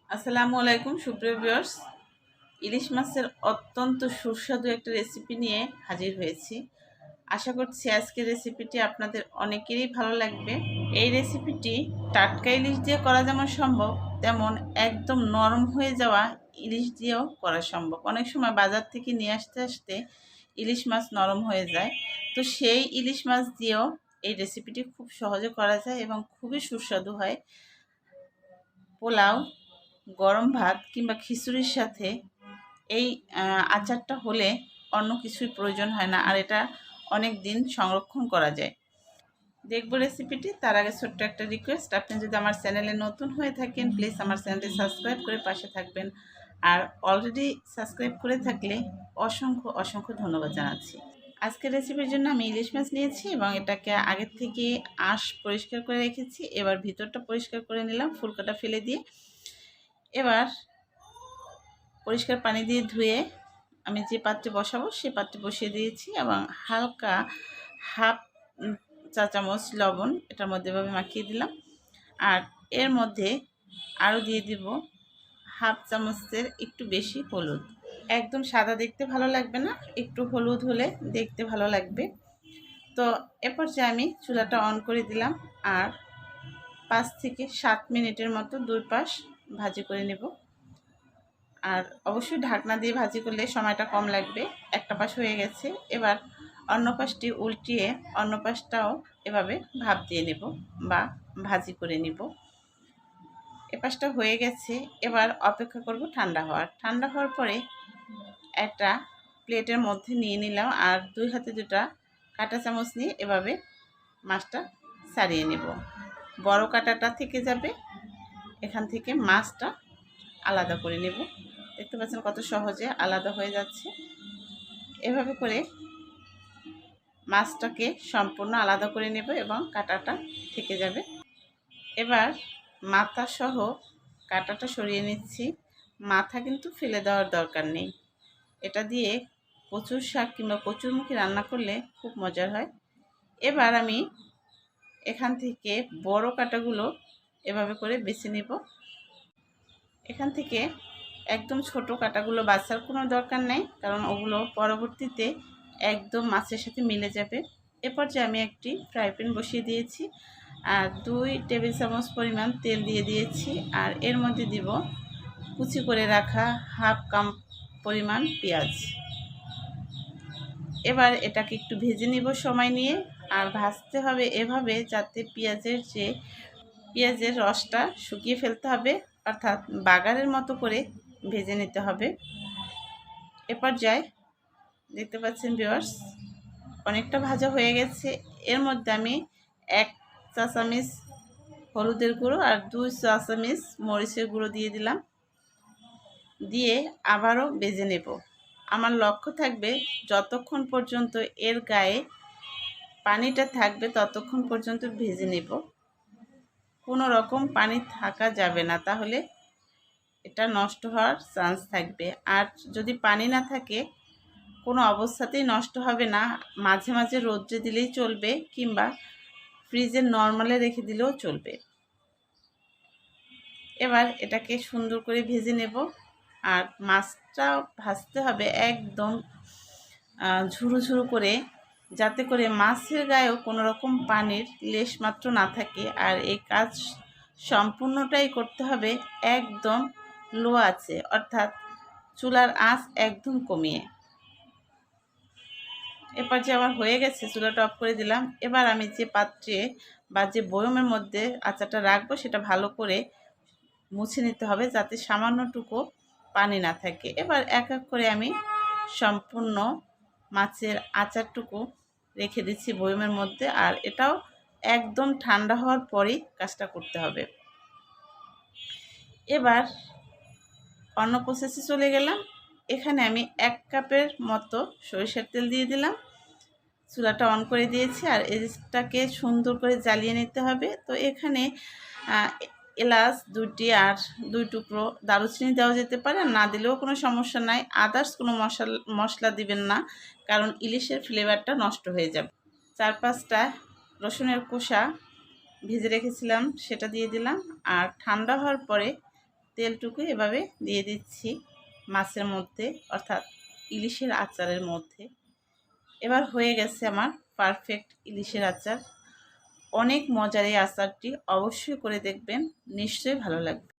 আসসালামু আলাইকুম সুপ্রিয় ভিউয়ার্স। ইলিশ মাছের অত্যন্ত সুস্বাদু একটা রেসিপি নিয়ে হাজির হয়েছি। আশা করছি আজকের রেসিপিটি আপনাদের অনেকেরই ভালো লাগবে। এই রেসিপিটি টাটকা ইলিশ দিয়ে করা যেমন সম্ভব, তেমন একদম নরম হয়ে যাওয়া ইলিশ দিয়েও করা সম্ভব। অনেক সময় বাজার থেকে নিয়ে আসতে আসতে ইলিশ মাছ নরম হয়ে যায়, তো সেই ইলিশ মাছ দিয়েও এই রেসিপিটি খুব সহজে করা যায় এবং খুবই সুস্বাদু হয়। পোলাও, গরম ভাত কিংবা খিচুড়ির সাথে এই আচারটা হলে অন্য কিছুর প্রয়োজন হয় না, আর এটা অনেক দিন সংরক্ষণ করা যায়। দেখব রেসিপিটি। তার আগে ছোট্ট একটা রিকোয়েস্ট, আপনি যদি আমার চ্যানেলে নতুন হয়ে থাকেন প্লিজ আমার চ্যানেলটি সাবস্ক্রাইব করে পাশে থাকবেন। আর অলরেডি সাবস্ক্রাইব করে থাকলে অসংখ্য অসংখ্য ধন্যবাদ জানাচ্ছি। আজকের রেসিপির জন্য আমি ইলিশ মাছ নিয়েছি এবং এটাকে আগের থেকে আঁশ পরিষ্কার করে রেখেছি। এবার ভিতরটা পরিষ্কার করে নিলাম ফুলকাটা ফেলে দিয়ে। এবার পরিষ্কার পানি দিয়ে ধুয়ে আমি যে পাত্রে বসাবো সেই পাত্রে বসিয়ে দিয়েছি এবং হালকা হাফ চা চামচ লবণ এটার মধ্যে এভাবে মাখিয়ে দিলাম। আর এর মধ্যে আরও দিয়ে দিব হাফ চামচের একটু বেশি হলুদ। একদম সাদা দেখতে ভালো লাগবে না, একটু হলুদ হলে দেখতে ভালো লাগবে। তো এরপর যে আমি চুলাটা অন করে দিলাম আর 5 থেকে 7 মিনিটের মতো দুই পাশ ভাজি করে নেব। আর অবশ্যই ঢাকনা দিয়ে ভাজি করলে সময়টা কম লাগবে। একটা পাশ হয়ে গেছে, এবার অন্য পাশটি উল্টিয়ে অন্য পাশটাও এভাবে ভাপ দিয়ে নেব বা ভাজি করে নিব। এ পাশটা হয়ে গেছে, এবার অপেক্ষা করব ঠান্ডা হওয়ার পরে একটা প্লেটের মধ্যে নিয়ে নিলাম আর দুই হাতে দুটা কাঁটা চামচ নিয়ে এভাবে মাছটা ছাড়িয়ে নেব। বড় কাঁটাটা থেকে যাবে, এখান থেকে মাছটা আলাদা করে নেব। দেখতে পাচ্ছেন কত সহজে আলাদা হয়ে যাচ্ছে। এভাবে করে মাছটাকে সম্পূর্ণ আলাদা করে নেব এবং কাঁটাটা থেকে যাবে। এবার মাথা সহ কাঁটাটা সরিয়ে নিচ্ছি। মাথা কিন্তু ফেলে দেওয়ার দরকার নেই। এটা দিয়ে কচুর শাক কিংবা কচুরমুখী রান্না করলে খুব মজার হয়। এবার আমি এখান থেকে বড় কাঁটাগুলো এভাবে করে বেছে নেব। এখান থেকে একদম ছোট কাঁটাগুলো বাছার কোনো দরকার নেই, কারণ ওগুলো পরবর্তীতে একদম মাছের সাথে মিলে যাবে। এরপর যে আমি একটি ফ্রাই প্যান বসিয়ে দিয়েছি আর 2 টেবিল চামচ পরিমাণ তেল দিয়ে দিয়েছি আর এর মধ্যে দিব কুচি করে রাখা হাফ কাপ পরিমাণ পেঁয়াজ। এবার এটাকে একটু ভেজে নিব সময় নিয়ে। আর ভাজতে হবে এভাবে যাতে পেঁয়াজের রসটা শুকিয়ে ফেলতে হবে, অর্থাৎ বাগারের মতো করে ভেজে নিতে হবে। এ পর্যায়ে দেখতে পাচ্ছেন ভিউয়ার্স অনেকটা ভাজা হয়ে গেছে। এর মধ্যে আমি 1 চা চামচ হলুদের গুঁড়ো আর 2 চা চামচ মরিচের গুঁড়ো দিয়ে দিলাম। দিয়ে আবারও ভেজে নেব। আমার লক্ষ্য থাকবে যতক্ষণ পর্যন্ত এর গায়ে পানিটা থাকবে ততক্ষণ পর্যন্ত ভেজে নেব। কোনো রকম পানি থাকা যাবে না, তাহলে এটা নষ্ট হওয়ার চান্স থাকবে। আর যদি পানি না থাকে কোনো অবস্থাতেই নষ্ট হবে না। মাঝে মাঝে রোদ্রে দিলেই চলবে কিংবা ফ্রিজে নর্মালে রেখে দিলেও চলবে। এবার এটাকে সুন্দর করে ভেজে নেব। আর মাছটা ভাজতে হবে একদম ঝুরো ঝুরো করে, যাতে করে মাছের গায়েও কোনো রকম পানির লেশ মাত্র না থাকে। আর এই কাজ সম্পূর্ণটাই করতে হবে একদম লো আঁচে, অর্থাৎ চুলার আঁচ একদম কমিয়ে। এবার যে আমার হয়ে গেছে চুলাটা অফ করে দিলাম। এবার আমি যে পাত্রে বা যে বয়মের মধ্যে আচারটা রাখবো সেটা ভালো করে মুছে নিতে হবে যাতে সামান্যটুকু পানি না থাকে। এবার এক এক করে আমি সম্পূর্ণ মাছের আচারটুকু রেখে দিচ্ছি বয়মের মধ্যে। আর এটাও একদম ঠান্ডা হওয়ার পরেই কাজটা করতে হবে। এবার অন্য প্রসেসে চলে গেলাম। এখানে আমি 1 কাপের মতো সরিষার তেল দিয়ে দিলাম। চুলাটা অন করে দিয়েছি আর এটাকে সুন্দর করে জ্বালিয়ে নিতে হবে। তো এখানে এলাচ 2টি আর 2 টুকরো দারুচিনি দেওয়া যেতে পারে, আর না দিলেও কোনো সমস্যা নাই। আদার্স কোনো মশলা দিবেন না, কারণ ইলিশের ফ্লেভারটা নষ্ট হয়ে যাবে। 4-5টা রসুনের কোষা ভেজে রেখেছিলাম সেটা দিয়ে দিলাম। আর ঠান্ডা হওয়ার পরে তেলটুকু এভাবে দিয়ে দিচ্ছি মাছের মধ্যে, অর্থাৎ ইলিশের আচারের মধ্যে। এবার হয়ে গেছে আমার পারফেক্ট ইলিশের আচার। অনেক মজার এই আচারটি, অবশ্যই করে দেখবেন, নিশ্চয়ই ভালো লাগবে।